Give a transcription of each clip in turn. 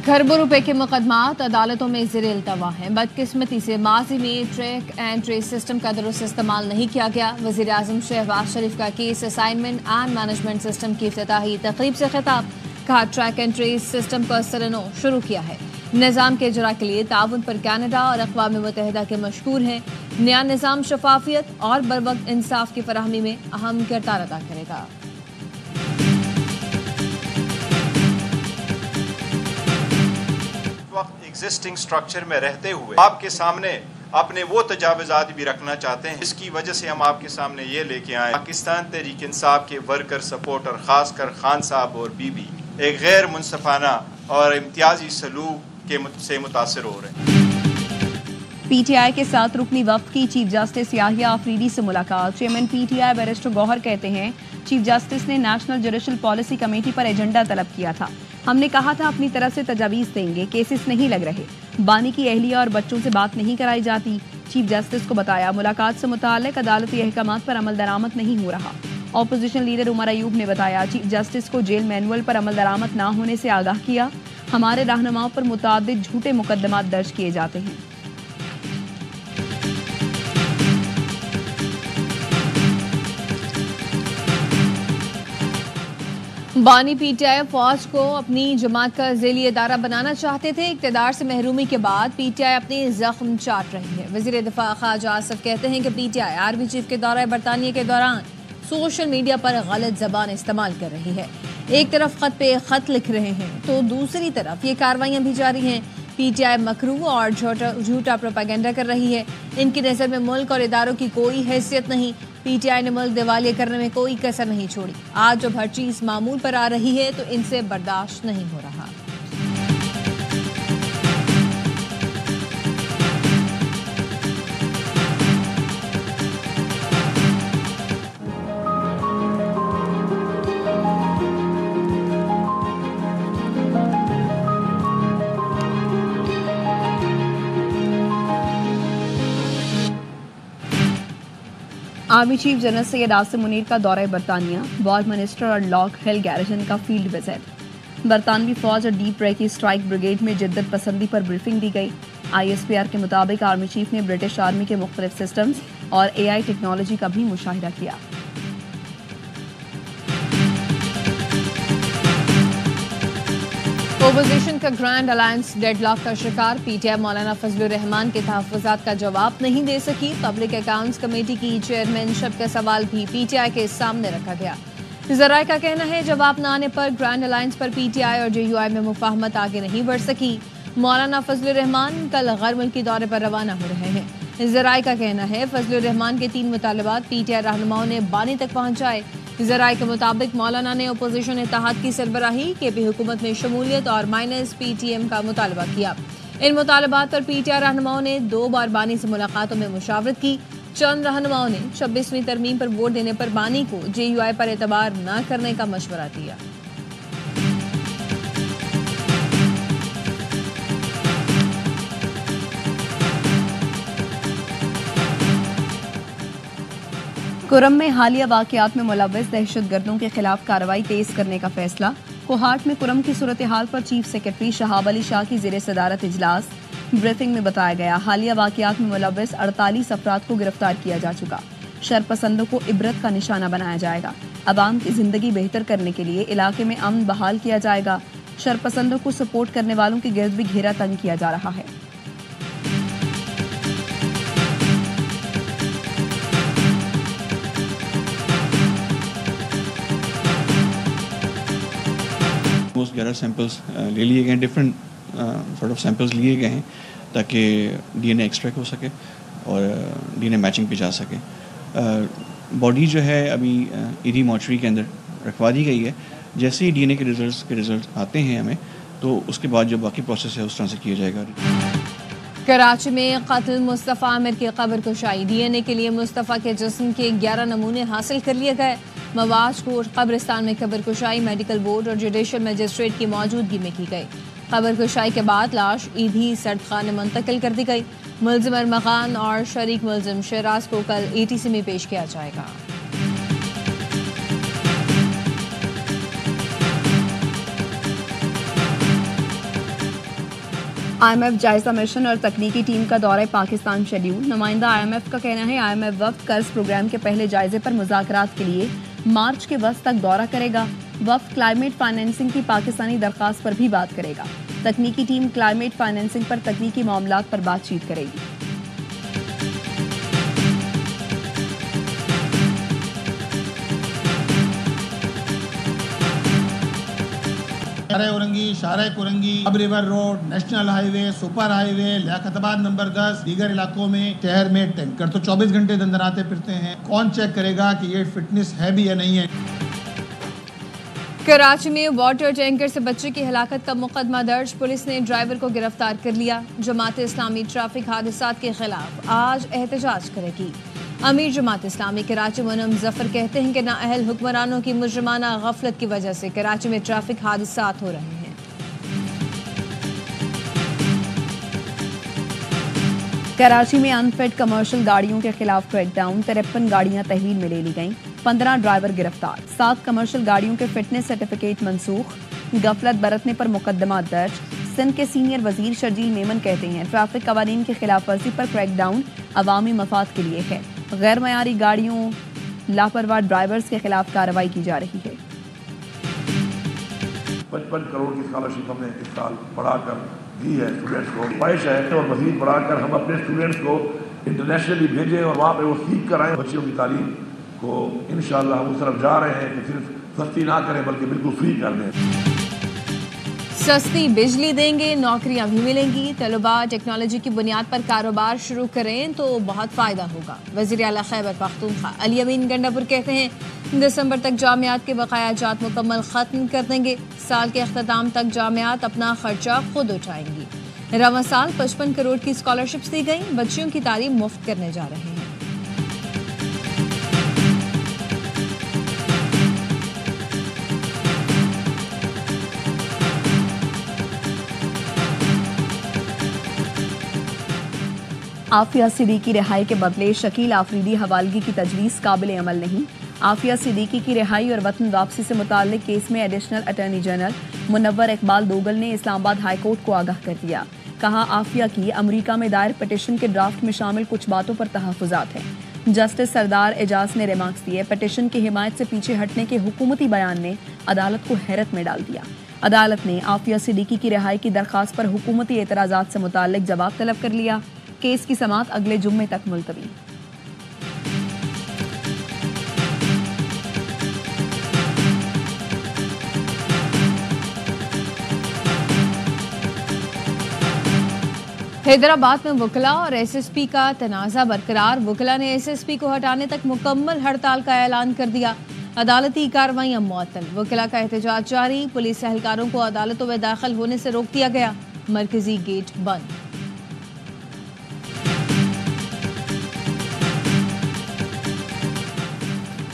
खरबों रुपए के मुकदमात अदालतों में ज़ेर इल्तवा हैं। बदकिस्मती से माजी में ट्रैक एंड ट्रेस सिस्टम का दुरुस्त इस्तेमाल नहीं किया गया। वज़ीर आज़म शहबाज शरीफ का case assignment and management system की इफ्तिताही तकरीब से खिताब। कहा ट्रैक एंड ट्रेस सिस्टम को असरनो शुरू किया है। निज़ाम के इजरा के लिए ताउन पर कनाडा और अक़वाम मुत्तहिदा के मशकूर हैं। नया निज़ाम शफाफियत और बरवक्त इंसाफ की फराहमी में अहम किरदार अदा करेगा। एग्जिस्टिंग स्ट्रक्चर में रहते हुए आपके सामने अपने वो तजावुज़ात भी रखना चाहते हैं, जिसकी वजह से हम आपके सामने ये लेके आए। पाकिस्तान तहरीक इंसाफ के वर्कर सपोर्टर खासकर खान साहब और बीबी एक गैर मुनसफाना और इम्तियाजी सलूक से मुतासर हो रहे हैं। पीटीआई के साथ रुकनी वफ्द की चीफ जस्टिस याहिया अफरीदी से मुलाकात। चेयरमैन पीटीआई बैरिस्टर गौहर कहते हैं चीफ जस्टिस ने नेशनल जुडिशल पॉलिसी कमेटी पर एजेंडा तलब किया था। हमने कहा था अपनी तरफ से तजावीज़ देंगे, केसेस नहीं लग रहे, बानी की अहलिया और बच्चों से बात नहीं कराई जाती। चीफ जस्टिस को बताया मुलाकात से मुताल्लिक अदालती अहकामात पर अमल दरामद नहीं हो रहा। ऑपोजिशन लीडर उमर अयूब ने बताया चीफ जस्टिस को जेल मैनुअल पर अमल दरामद ना होने से आगाह किया। हमारे रहनुमाओं पर मुतअद्दिद झूठे मुकदमात दर्ज किए जाते हैं। बानी पीटीआई फौज को अपनी जमात का ज़ेली इदारा बनाना चाहते थे। इक़्तिदार से महरूमी के बाद पीटीआई अपने जख्म चाट रही है। वज़ीर दिफा ख्वाजा आसिफ कहते हैं कि पीटीआई आर्मी चीफ के दौरे बरतानिया के दौरान सोशल मीडिया पर गलत ज़बान इस्तेमाल कर रही है। एक तरफ ख़त पे ख़त लिख रहे हैं तो दूसरी तरफ ये कार्रवाइयाँ भी जारी हैं। पीटीआई मकरू और झूठा प्रोपेगेंडा कर रही है। इनकी नज़र में मुल्क और इदारों की कोई हैसियत नहीं। पीटीआई ने मुल्क दिवालिया करने में कोई कसर नहीं छोड़ी। आज जब हर चीज़ मामूल पर आ रही है तो इनसे बर्दाश्त नहीं हो रहा। Army chief general Syed Asim Munir का दौरा बरतानिया। वॉर मिनिस्टर और लॉक हिल गैरिसन का फील्ड विजिट। बरतानवी फौज और डीप रेकी स्ट्राइक ब्रिगेड में जिद्दत पसंदी पर ब्रीफिंग दी गई। ISPR के मुताबिक आर्मी चीफ ने ब्रिटिश आर्मी के मुख्तलिफ सिस्टम्स और AI टेक्नोलॉजी का भी मुशाहिदा किया। ओपोजिशन का ग्रैंड अलायंस डेडलॉक का शिकार। पीटीआई मौलाना फजलुर रहमान के तहफ़्फ़ुज़ात का जवाब नहीं दे सकी। पब्लिक अकाउंट्स कमेटी की चेयरमैन शब का सवाल भी पीटीआई के सामने रखा गया। ज़राए का कहना है जवाब न आने पर ग्रैंड अलायंस पर पीटीआई और JUI में मुफाहमत आगे नहीं बढ़ सकी। मौलाना फजलुर रहमान कल गैर मुल्की दौरे पर रवाना हो रहे हैं। ज़राए का कहना है फजलुर रहमान के 3 मुतालबात पीटीआई रहनुमाओं ने बानी तक पहुँचाए। ज़राए के मुताबिक मौलाना ने अपोजिशन इत्तेहाद की सरबराही, KP हुकूमत में शमूलियत और माइनस PTM का मुतालबा किया। इन मुतालबात पर पीटीआई रहनुमाओं ने 2 बार बानी से मुलाकातों में मुशावरत की। चंद रहनुमाओं ने 26वीं तरमीम पर वोट देने पर बानी को JUI पर एतबार न करने का मशवरा दिया। कुरम में हालिया वाक़यात में मुलव्वस दहशतगर्दों के खिलाफ कार्रवाई तेज करने का फैसला। कोहाट में कुरम की सूरत हाल पर चीफ सेक्रेटरी शहाब अली शाह की ज़ेर सदारत इजलास। ब्रीफिंग में बताया गया हालिया वाक़यात में मुलव्वस 48 अफराद को गिरफ्तार किया जा चुका। शरपसंदों को इबरत का निशाना बनाया जाएगा। अवाम की जिंदगी बेहतर करने के लिए इलाके में अमन बहाल किया जाएगा। शरपसंदों को सपोर्ट करने वालों के गिर्द भी घेरा तंग किया जा रहा है। मोस्ट 11 सैंपल्स ले लिए गए हैं, डिफरेंट सॉर्ट ऑफ सैंपल्स लिए गए हैं ताकि DNA एक्सट्रैक्ट हो सके और DNA मैचिंग पे जा सके। बॉडी जो है अभी ईडी मॉर्चरी के अंदर रखवा दी गई है। जैसे ही DNA के रिजल्ट आते हैं हमें तो उसके बाद जो बाकी प्रोसेस है उस तरह से किया जाएगा। कराची में कत्ल मुस्तफ़ा आमिर की कब्र कुशाई। DNA के लिए मुस्तफ़ा के जिस्म के 11 नमूने हासिल कर लिए गए। मवाज कोट कब्रिस्तान में कब्र कुशाई मेडिकल बोर्ड और जुडिशल मजिस्ट्रेट की मौजूदगी में की गई। कब्र कुशाई के बाद लाश ईदी सर्दखाने मुंतकिल कर दी गई। मुल्ज़िम अरमग़ान और शरीक मुल्ज़िम शराज को कल ATC में पेश किया जाएगा। IMF जायजा मिशन और तकनीकी टीम का दौरा पाकिस्तान शेड्यूल। नुमाइंदा IMF का कहना है IMF वफ्द कर्ज प्रोग्राम के पहले जायजे पर मुज़ाकरात के लिए मार्च के वस्त तक दौरा करेगा। वफ्द क्लाइमेट फाइनेंसिंग की पाकिस्तानी दरख्वास्त पर भी बात करेगा। तकनीकी टीम क्लाइमेट फाइनेंसिंग पर तकनीकी मामलात पर बातचीत करेगी। औरंगी, शाहराह कुरंगी, अब river road, national highway, super highway, Liaquatabad number 10, दीगर इलाकों में शहर में टैंकर तो 24 घंटे दंदनाते फिरते हैं। कौन चेक करेगा कि ये फिटनेस है भी या नहीं है? कराची में वाटर टैंकर से बच्चे की हलाकत का मुकदमा दर्ज। पुलिस ने ड्राइवर को गिरफ्तार कर लिया। जमात इस्लामी ट्रैफिक हादसात के खिलाफ आज एहतजाज करेगी। अमीर जमात इस्लामी कराची मुनम जफर कहते हैं कि नाअहल हुक्मरानों की मुजरिमाना गफलत की वजह से कराची में ट्रैफिक हादसात हो रहे हैं। कराची में अनफिट कमर्शियल गाड़ियों के खिलाफ क्रैकडाउन। 53 गाड़ियां तहवील में ले ली गईं। 15 ड्राइवर गिरफ्तार। 7 कमर्शियल गाड़ियों के फिटनेस सर्टिफिकेट मनसूख। गफलत बरतने पर मुकदमा दर्ज। सिंध के सीनियर वजीर शर्जील मेमन कहते हैं ट्रैफिक कवानीन की खिलाफ वर्जी पर क्रैकडाउन अवामी मफाद के लिए है। गैर मयारी गाड़ियों, लापरवाह ड्राइवर्स के खिलाफ कार्रवाई की जा रही है। 55 करोड़ की स्कॉलरशिप हमने इस साल बढ़ाकर दी है स्टूडेंट्स को। ख्वाहिश है और मजीद बढ़ाकर हम अपने स्टूडेंट्स को इंटरनेशनली भेजें और वहाँ पे वो सीख कर आएँ। बच्चों की तालीम को इंशाअल्लाह हम उस तरफ जा रहे हैं कि सिर्फ सस्ती ना करें बल्कि बिल्कुल फ्री कर दें। सस्ती बिजली देंगे, नौकरियां भी मिलेंगी। तलबा टेक्नोलॉजी की बुनियाद पर कारोबार शुरू करें तो बहुत फ़ायदा होगा। वज़ीर आला खैबर पख्तूनख्वा अली अमीन गंडापुर कहते हैं दिसंबर तक जामियात के बकाया जात मुकम्मल ख़त्म कर देंगे। साल के अख्ताम तक जामियात अपना खर्चा खुद उठाएंगी। रवां साल 55 करोड़ की स्कॉलरशिप्स दी गई। बच्चियों की तालीम मुफ्त करने जा रहे हैं। आफिया सिद्दीकी की रिहाई के बदले शकील आफरीदी हवालगी की तजवीज़ काबिल अमल नहीं। आफिया सिद्दीकी की रिहाई और वतन वापसी से मुताल्लिक केस में additional attorney general Munawar Iqbal Duggal ने इस्लामाबाद हाई कोर्ट को आगाह कर दिया। कहा आफिया की अमरीका में दायर पिटिशन के ड्राफ्ट में शामिल कुछ बातों पर तहफ़्फ़ुज़ात हैं। जस्टिस सरदार एजाज ने रिमार्क्स दिए। पिटिशन की हिमायत से पीछे हटने के हुकूमती बयान ने अदालत को हैरत में डाल दिया। अदालत ने आफिया सिद्दीकी की रिहाई की दरख्वास्त पर हुकूमती एतराज़ात से मुताल्लिक जवाब तलब कर लिया। केस की समाअत अगले जुम्मे तक मुलतवी। हैदराबाद में वकला और एसएसपी का तनाज़ा बरकरार। वकला ने एसएसपी को हटाने तक मुकम्मल हड़ताल का ऐलान कर दिया। अदालती कार्रवाइयां मुअत्तल। वकला का एहतजाज जारी। पुलिस एहलकारों को अदालतों में दाखिल होने से रोक दिया गया। मरकजी गेट बंद।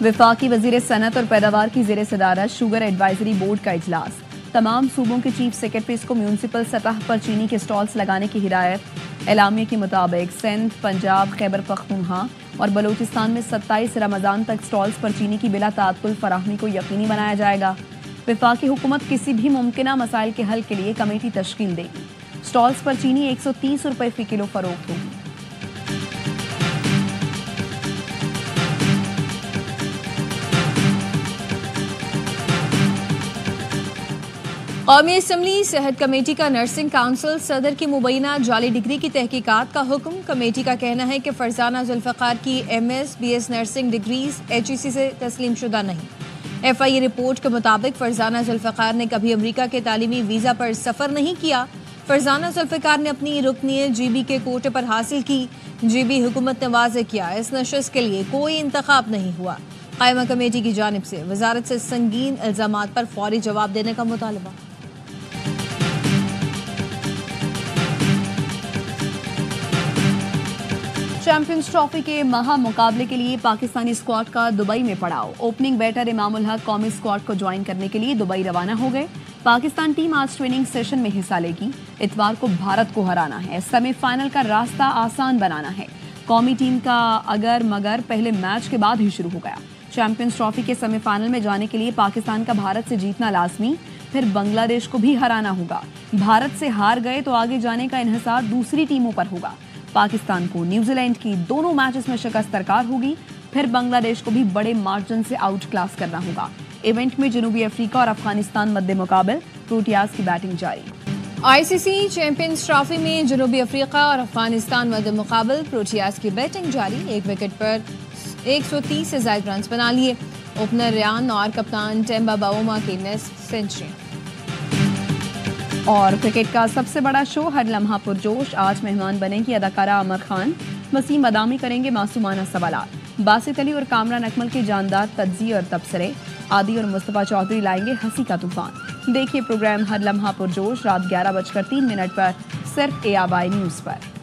वफाकी वजीर सनत और पैदावार की ज़ेर सदारत शुगर एडवाइजरी बोर्ड का इजलास। तमाम सूबों के चीफ सेक्रेटरीज को म्यूनसिपल सतह पर चीनी के स्टॉल्स लगाने की हिदायत। एलामिया के मुताबिक सिंध, पंजाब, खैबर पख्तूनख्वा और बलूचिस्तान में 27 रमज़ान तक स्टॉल्स पर चीनी की बिला ताअत्तुल फराहमी को यकीनी बनाया जाएगा। वफाकी हुकूमत किसी भी मुमकिना मसाइल के हल के लिए कमेटी तश्कील देगी। स्टॉल्स पर चीनी 130 रुपये फ़ी किलो फरोख्त होगी। कौमी असम्बली सेहत कमेटी का नर्सिंग काउंसिल सदर की मुबैना जाली डिग्री की तहकीकात का हुक्म। कमेटी का कहना है कि फरजाना जुल्फ़िकार की MS, BS nursing degrees HEC से तस्लीम शुदा नहीं। FIA रिपोर्ट के मुताबिक फरजाना जुल्फ़िकार ने कभी अमरीका के तालीमी वीज़ा पर सफ़र नहीं किया। फरजाना जुल्फ़िकार ने अपनी रुकनियत GB के कोटे पर हासिल की। GB हुकूमत ने वाज़ेह किया इस नशस्त के लिए कोई इंतखाब नहीं हुआ। कायमा कमेटी की जानिब से वजारत से संगीन इल्ज़ामात पर फौरी जवाब देने का मुतालबा। चैंपियंस ट्रॉफी के महा मुकाबले के लिए पाकिस्तानी स्क्वाड का दुबई में पड़ाव। ओपनिंग बैटर इमामुल हक कौमी स्क्वाड को ज्वाइन करने के लिए दुबई रवाना हो गए। पाकिस्तान टीम आज ट्रेनिंग सेशन में हिस्सा लेगी। इतवार को भारत को हराना है। सेमीफाइनल का रास्ता आसान बनाना है। कौमी टीम का अगर मगर पहले मैच के बाद ही शुरू हो गया। चैंपियंस ट्रॉफी के सेमीफाइनल में जाने के लिए पाकिस्तान का भारत से जीतना लाजमी, फिर बांग्लादेश को भी हराना होगा। भारत से हार गए तो आगे जाने का इन्हिसार दूसरी टीमों पर होगा। पाकिस्तान को न्यूजीलैंड की दोनों मैचेस में शिकस्त दरकार होगी, फिर बांग्लादेश को भी बड़े मार्जिन से आउट क्लास करना होगा। इवेंट में जनूबी अफ्रीका और अफगानिस्तान मद्दे मुकाबल, प्रोटियाज की बैटिंग जारी। आईसीसी चैंपियंस ट्रॉफी में जनूबी अफ्रीका और अफगानिस्तान मद्दे मुकाबल, प्रोटियाज की बैटिंग जारी। एक विकेट पर 130 से ज्यादा रन बना लिए ओपनर रियान और कप्तान टेम्बा बाओमा की नेस्ट सेंचुरी। और क्रिकेट का सबसे बड़ा शो हर लम्हा पुरजोश, आज मेहमान बनेंगी अदाकारा अमर खान, वसीम अदामी करेंगे मासूमाना सवालात, बासित अली और कामरान अकमल के जानदार तज्ज़िये और तबसरे, आदि और मुस्तफ़ा चौधरी लाएंगे हंसी का तूफान। देखिए प्रोग्राम हर लम्हा पुरजोश रात 11:03 पर सिर्फ ARY न्यूज़ पर।